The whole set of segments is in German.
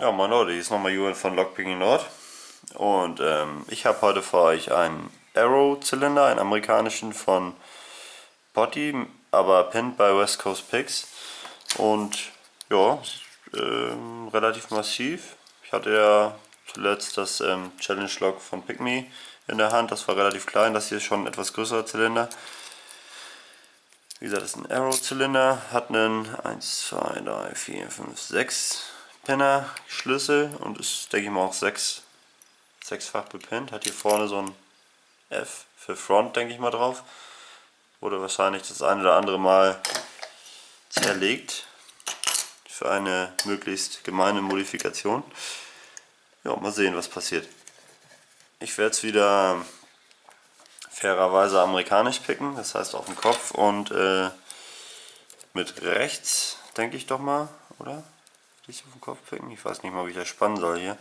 Ja, moin Leute, hier ist nochmal Julian von Lockpicking Nord und ich habe heute für euch einen Arrow-Zylinder, einen amerikanischen von Potty, aber pinned bei West Coast Picks und ja, relativ massiv. Ich hatte ja zuletzt das Challenge Lock von Pick Me in der Hand, das war relativ klein, das hier ist schon ein etwas größerer Zylinder. Wie gesagt, das ist ein Arrow-Zylinder, hat einen 1, 2, 3, 4, 5, 6 Pinner Schlüssel und ist, denke ich mal, auch sechsfach bepinnt. Hat hier vorne so ein F für Front, denke ich mal, drauf. Wurde wahrscheinlich das eine oder andere Mal zerlegt für eine möglichst gemeine Modifikation. Ja, mal sehen, was passiert. Ich werde es wieder fairerweise amerikanisch picken, das heißt auf den Kopf und mit rechts, denke ich doch mal, oder? Ich auf den Kopf picken? Ich weiß nicht mal, wie ich das spannen soll hier.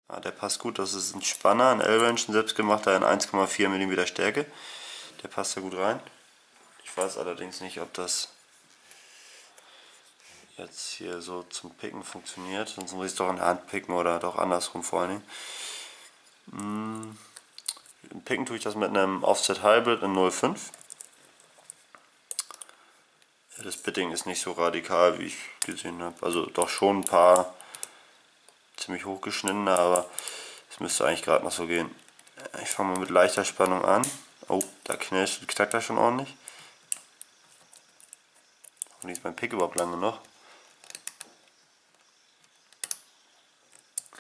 Der passt gut, das ist ein Spanner, ein L-Wrench, ein selbstgemachter in 1,4 mm Stärke. Der passt da gut rein. Ich weiß allerdings nicht, ob das jetzt hier so zum Picken funktioniert. Sonst muss ich es doch in der Hand picken oder doch andersrum vor allen Dingen. Picken tue ich das mit einem Offset Hybrid in 0,5. Das Bitting ist nicht so radikal, wie ich gesehen habe. Also doch schon ein paar ziemlich hochgeschnittene, aber es müsste eigentlich gerade noch so gehen. Ich fange mal mit leichter Spannung an. Oh, da knackt er schon ordentlich. Hoffentlich ist mein Pick überhaupt lang genug.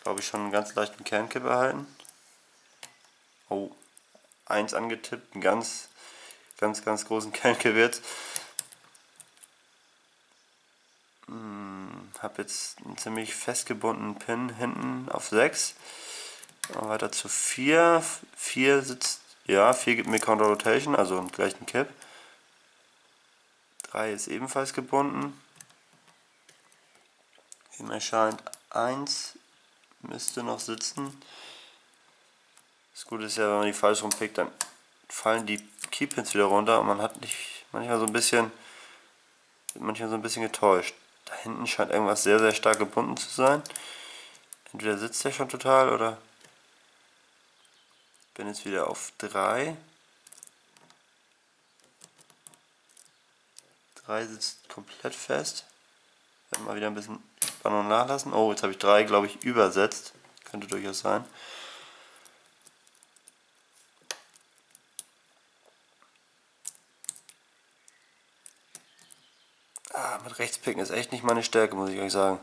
Glaube ich schon einen ganz leichten Kernkipp erhalten. Oh, 1 angetippt, einen ganz großen Kernkipp jetzt. Habe jetzt einen ziemlich festgebundenen Pin hinten auf 6. Weiter zu 4. 4 sitzt, ja, 4 gibt mir Counter Rotation, also einen gleichen Kipp. 3 ist ebenfalls gebunden. Wie mir scheint, 1 müsste noch sitzen. Das Gute ist ja, wenn man die falsch rumpickt, dann fallen die Keypins wieder runter und man hat nicht manchmal so ein bisschen getäuscht. Da hinten scheint irgendwas sehr stark gebunden zu sein. Entweder sitzt der schon total oder bin jetzt wieder auf 3. 3 sitzt komplett fest. Werde mal wieder ein bisschen Spannung nachlassen. Oh, jetzt habe ich 3, glaube ich, übersetzt. Könnte durchaus sein. Mit Rechtspicken ist echt nicht meine Stärke, muss ich euch sagen.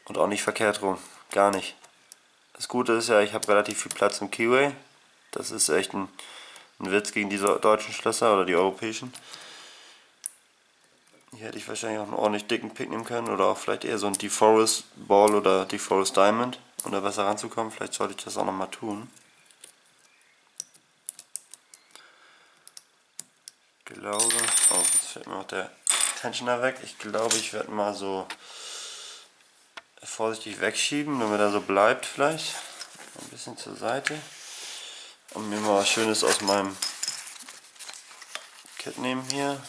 Und auch nicht verkehrt rum. Gar nicht. Das Gute ist ja, ich habe relativ viel Platz im Keyway. Das ist echt ein Witz gegen die deutschen Schlösser oder die europäischen. Hier hätte ich wahrscheinlich auch einen ordentlich dicken Pick nehmen können oder auch vielleicht eher so ein DeForest Ball oder DeForest Diamond, um da besser ranzukommen. Vielleicht sollte ich das auch nochmal tun. Ich glaube, oh, jetzt fällt mir noch der Tensioner weg. Ich glaube, ich werde mal so vorsichtig wegschieben, damit er so bleibt vielleicht. Ein bisschen zur Seite. Und mir mal was Schönes aus meinem Kit nehmen hier.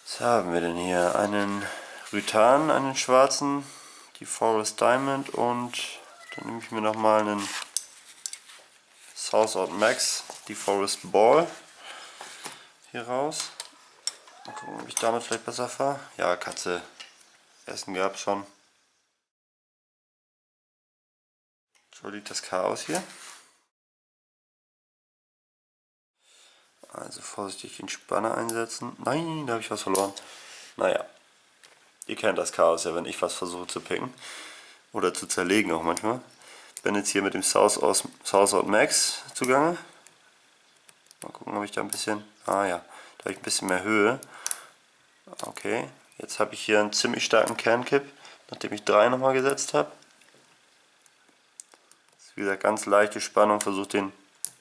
Was haben wir denn hier? Einen Rytan, einen schwarzen, die Forest Diamond und dann nehme ich mir nochmal einen South Out Max, die Forest Ball hier raus. Mal gucken, ob ich damit vielleicht besser fahre. Ja, Katze. Essen gab schon. Entschuldigt das Chaos hier. Also vorsichtig den Spanner einsetzen. Nein, da habe ich was verloren. Naja, ihr kennt das Chaos ja, wenn ich was versuche zu picken. Oder zu zerlegen auch manchmal. Bin jetzt hier mit dem South Out Max zugange. Mal gucken, ob ich da ein bisschen... Ah ja, da habe ich ein bisschen mehr Höhe. Okay, jetzt habe ich hier einen ziemlich starken Kernkipp, nachdem ich 3 nochmal gesetzt habe. Wie gesagt, ganz leichte Spannung, versucht den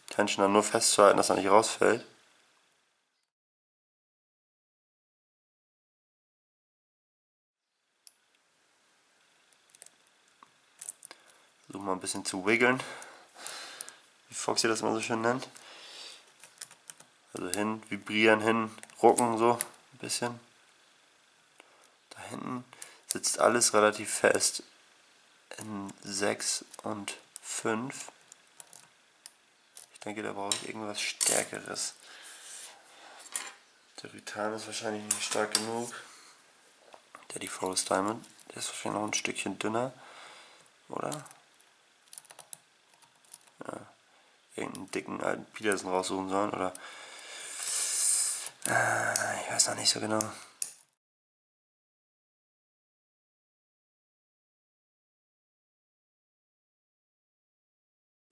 Tensioner nur festzuhalten, dass er nicht rausfällt. Versuche mal ein bisschen zu wiggeln. Wie Foxy das immer so schön nennt. Also hin, vibrieren, hin, rucken so ein bisschen. Da hinten sitzt alles relativ fest in 6 und 5. Ich denke, da brauche ich irgendwas Stärkeres. Der Ritan ist wahrscheinlich nicht stark genug. Der Deforest Diamond, der ist wahrscheinlich noch ein Stückchen dünner, oder? Ja, irgendeinen dicken alten Peterson raussuchen sollen, oder? Ich weiß noch nicht so genau.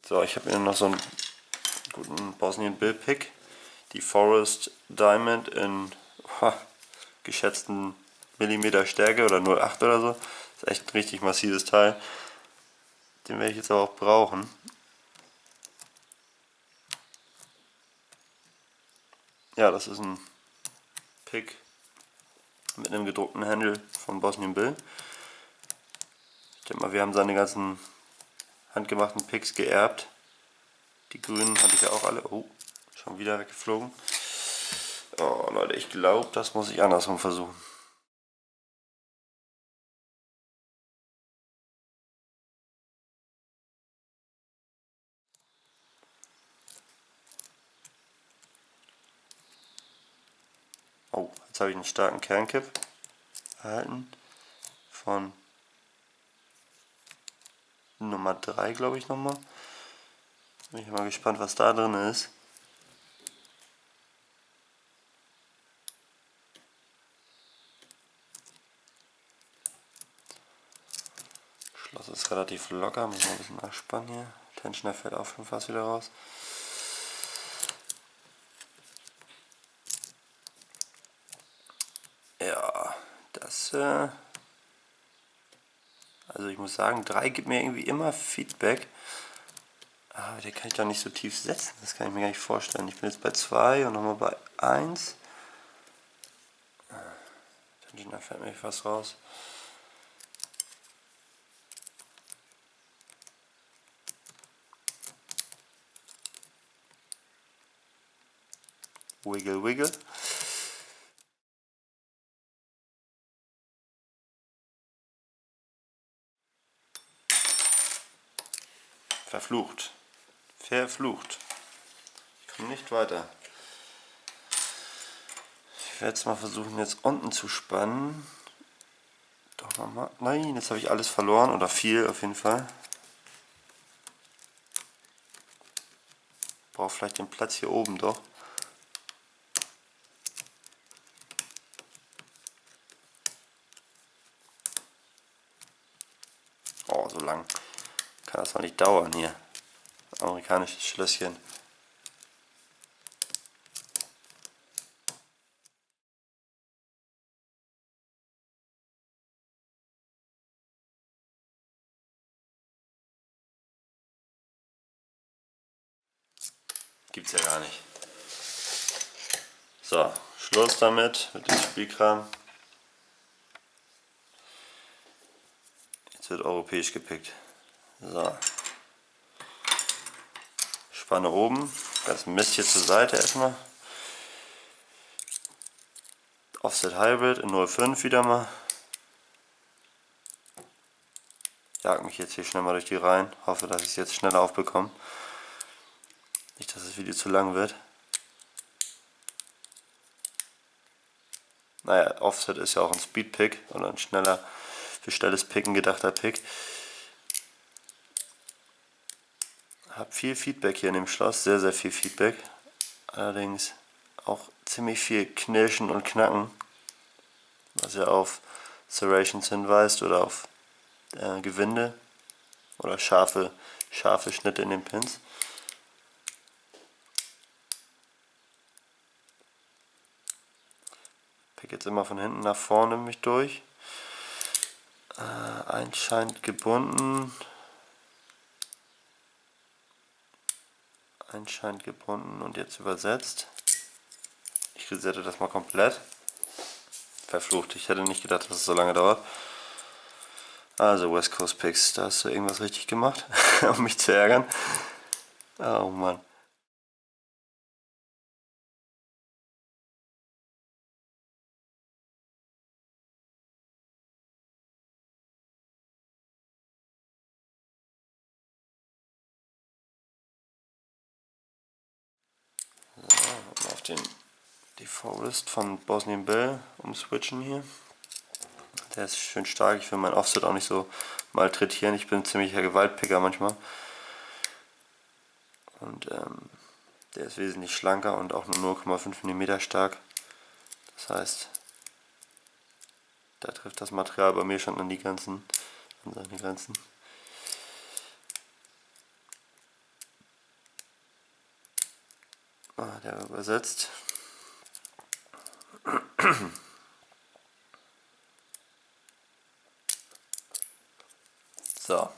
So, ich habe mir noch so einen guten Bosnian Bill Pick. Die Forest Diamond in geschätzten Millimeter Stärke oder 0,8 oder so. Das ist echt ein richtig massives Teil. Den werde ich jetzt aber auch brauchen. Ja, das ist ein Pick mit einem gedruckten Handle von Bosnian Bill. Ich denke mal, wir haben seine ganzen handgemachten Picks geerbt. Die grünen hatte ich ja auch alle. Oh, schon wieder weggeflogen. Oh Leute, ich glaube, das muss ich andersrum versuchen. Oh, jetzt habe ich einen starken Kernkipp erhalten. Von Nummer 3, glaube ich nochmal. Bin ich mal gespannt, was da drin ist. Schloss ist relativ locker, muss man ein bisschen nachspannen hier. Tensioner fällt auch schon fast wieder raus. Ja, das also ich muss sagen, 3 gibt mir irgendwie immer Feedback. Aber den kann ich doch nicht so tief setzen, das kann ich mir gar nicht vorstellen. Ich bin jetzt bei 2 und nochmal bei 1. Tensioner fällt mir fast raus. Wiggle, wiggle. Verflucht. Verflucht. Ich komme nicht weiter. Ich werde jetzt mal versuchen, jetzt unten zu spannen. Doch nochmal. Nein, jetzt habe ich alles verloren. Oder viel auf jeden Fall. Brauche vielleicht den Platz hier oben doch. Oh, so lang kann das doch nicht dauern hier. Amerikanisches Schlösschen. Gibt's ja gar nicht. So, Schluss damit mit dem Spielkram. Jetzt wird europäisch gepickt. So. Spanne oben. Das Mist hier zur Seite erstmal. Offset Hybrid in 0,5 wieder mal. Jag mich jetzt hier schnell mal durch die Reihen. Hoffe, dass ich es jetzt schneller aufbekomme. Nicht, dass das Video zu lang wird. Naja, Offset ist ja auch ein Speed-Pick oder ein schneller, für schnelles Picken gedachter Pick. Hab viel Feedback hier in dem Schloss, sehr, sehr viel Feedback. Allerdings auch ziemlich viel Knirschen und Knacken, was ja auf Serrations hinweist oder auf Gewinde oder scharfe Schnitte in den Pins. Pick jetzt immer von hinten nach vorne mich durch. Eins scheint gebunden. Eins scheint gebunden und jetzt übersetzt. Ich resette das mal komplett. Verflucht, ich hätte nicht gedacht, dass es so lange dauert. Also West Coast Picks, da hast du irgendwas richtig gemacht, um mich zu ärgern. Oh Mann. So, auf den Deforest von Bosnian Bell umswitchen hier. Der ist schön stark. Ich will meinen Offset auch nicht so malträtieren. Ich bin ein ziemlicher Gewaltpicker manchmal. Und der ist wesentlich schlanker und auch nur 0,5 mm stark. Das heißt, da trifft das Material bei mir schon an die Grenzen, an seine Grenzen. Der wird übersetzt. So,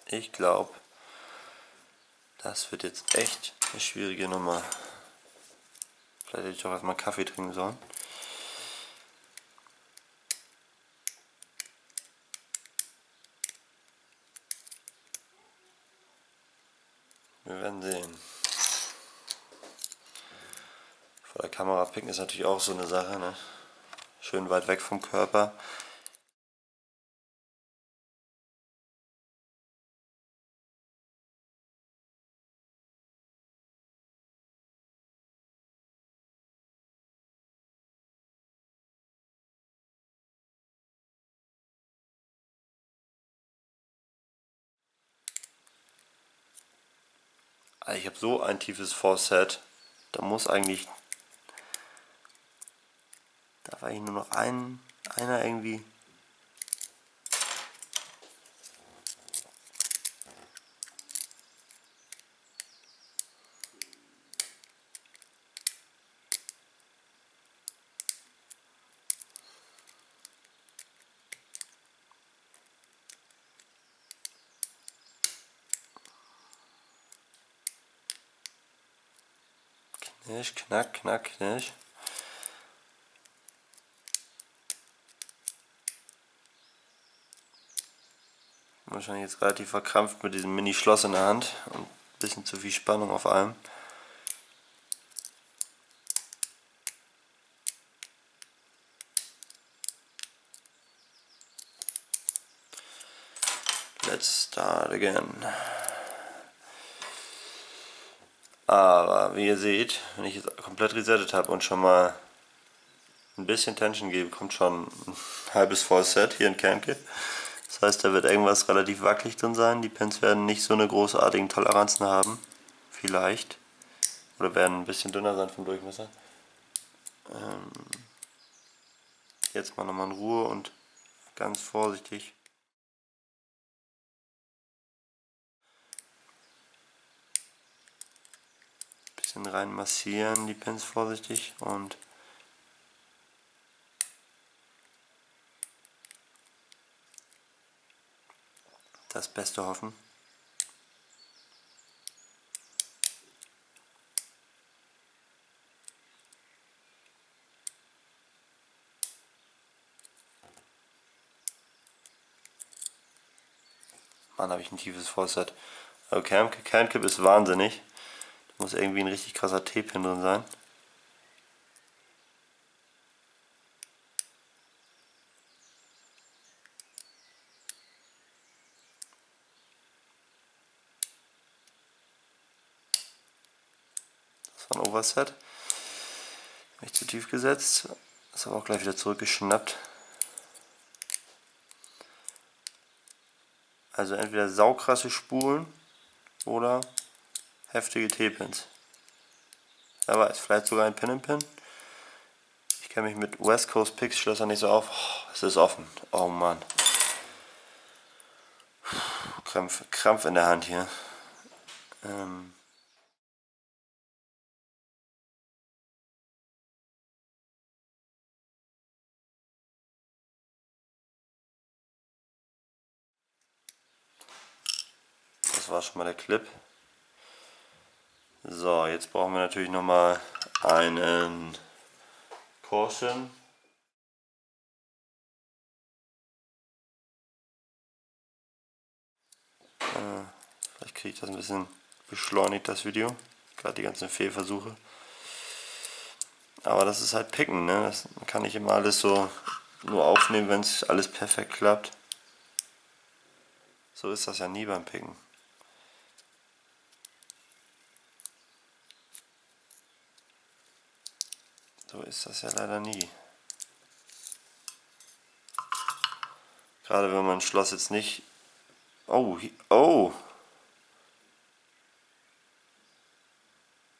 ich glaube, das wird jetzt echt eine schwierige Nummer. Vielleicht hätte ich doch erstmal Kaffee trinken sollen. Wir werden sehen. Vor der Kamera picken ist natürlich auch so eine Sache, ne? Schön weit weg vom Körper. Ich habe so ein tiefes Falset, da darf eigentlich nur noch einer irgendwie. Knisch, knack, knack, knisch. Wahrscheinlich jetzt relativ verkrampft mit diesem Mini-Schloss in der Hand und ein bisschen zu viel Spannung auf allem. Let's start again. Aber wie ihr seht, wenn ich jetzt komplett resettet habe und schon mal ein bisschen Tension gebe, kommt schon ein halbes Falset hier in Kernke. Das heißt, da wird irgendwas relativ wackelig drin sein. Die Pins werden nicht so eine großartigen Toleranzen haben. Vielleicht. Oder werden ein bisschen dünner sein vom Durchmesser. Jetzt mal nochmal in Ruhe und ganz vorsichtig. Bisschen rein massieren, die Pins vorsichtig und das Beste hoffen. Mann, habe ich ein tiefes Falset. Aber Kernkip ist wahnsinnig. Da muss irgendwie ein richtig krasser T-Pin drin sein. Das war ein Overset. Habe ich zu tief gesetzt. Ist aber auch gleich wieder zurückgeschnappt. Also entweder saukrasse Spulen oder heftige T-Pins. Wer weiß, vielleicht sogar ein Pin-in-Pin. Ich kenne mich mit West Coast Picks Schlössern nicht so auf. Oh, es ist offen. Oh Mann. Krampf in der Hand hier. Das war schon mal der Clip. So, jetzt brauchen wir natürlich nochmal einen Caution. Vielleicht kriege ich das ein bisschen beschleunigt das Video. Gerade die ganzen Fehlversuche. Aber das ist halt Picken, ne? Das kann nicht immer alles so nur aufnehmen, wenn es alles perfekt klappt. So ist das ja nie beim Picken. So ist das ja leider nie. Gerade wenn man ein Schloss jetzt nicht... Oh, oh!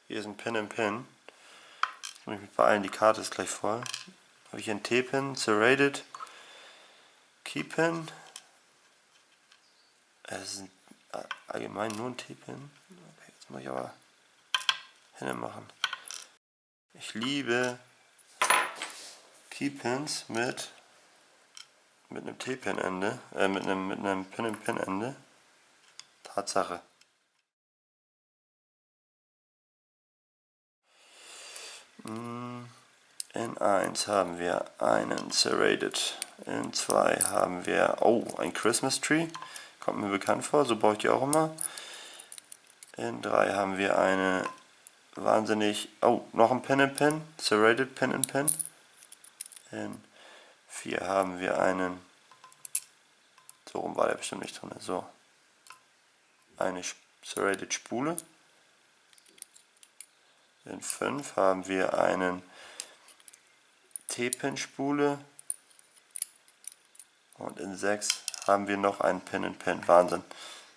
Hier ist ein Pin in Pin. Jetzt muss ich mich beeilen, die Karte ist gleich voll. Habe ich hier einen T-Pin, Serrated, Key-Pin. Das ist allgemein nur ein T-Pin. Okay, jetzt muss ich aber hinten machen. Ich liebe Keypins mit einem T-Pin-Ende, mit einem Pin-in-Pin-Ende. Tatsache. In 1 haben wir einen Serrated. In 2 haben wir, oh, ein Christmas Tree. Kommt mir bekannt vor, so baue ich die auch immer. In 3 haben wir eine wahnsinnig, oh, noch ein Pin-in-Pin, Serrated Pin-in-Pin. In 4 haben wir einen, so rum war der bestimmt nicht drin, so, eine Serrated Spule. In 5 haben wir einen T-Pin-Spule. Und in 6 haben wir noch einen Pin-in-Pin. Wahnsinn.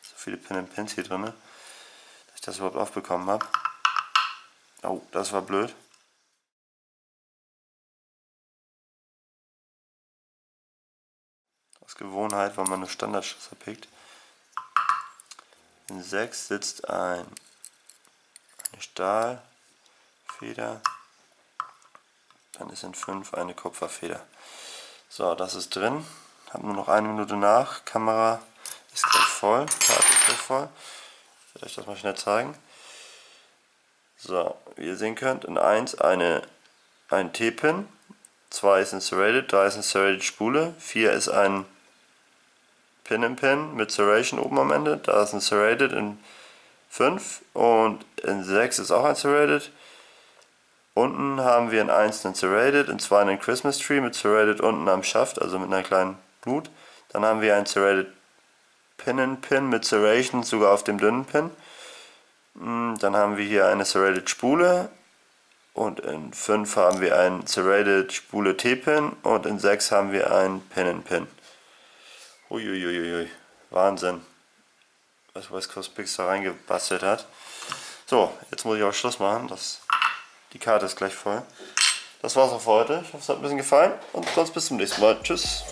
So viele Pin-in-Pins hier drin, dass ich das überhaupt aufbekommen habe. Oh, das war blöd. Aus Gewohnheit, weil man nur Standardschlösser pickt. In 6 sitzt eine Stahlfeder. Dann ist in 5 eine Kupferfeder. So, das ist drin. Habe nur noch 1 Minute nach. Kamera ist gleich voll. Karte ist gleich voll. Ich werde euch das mal schnell zeigen. So, wie ihr sehen könnt, in 1 ein T-Pin, 2 ist ein Serrated, 3 ist eine Serrated Spule, 4 ist ein Pin-in-Pin mit Serration oben am Ende, da ist ein Serrated in 5 und in 6 ist auch ein Serrated. Unten haben wir in 1 einen Serrated, in 2 einen Christmas Tree mit Serrated unten am Schaft, also mit einer kleinen Nut. Dann haben wir ein Serrated Pin-in-Pin mit Serration sogar auf dem dünnen Pin. Dann haben wir hier eine Serrated Spule und in 5 haben wir einen Serrated Spule T-Pin und in 6 haben wir einen Pin-in-Pin. Uiuiuiui, Wahnsinn, was West Coast Picks da reingebastelt hat. So, jetzt muss ich auch Schluss machen, die Karte ist gleich voll. Das war's auch für heute. Ich hoffe, es hat ein bisschen gefallen und sonst bis zum nächsten Mal. Tschüss.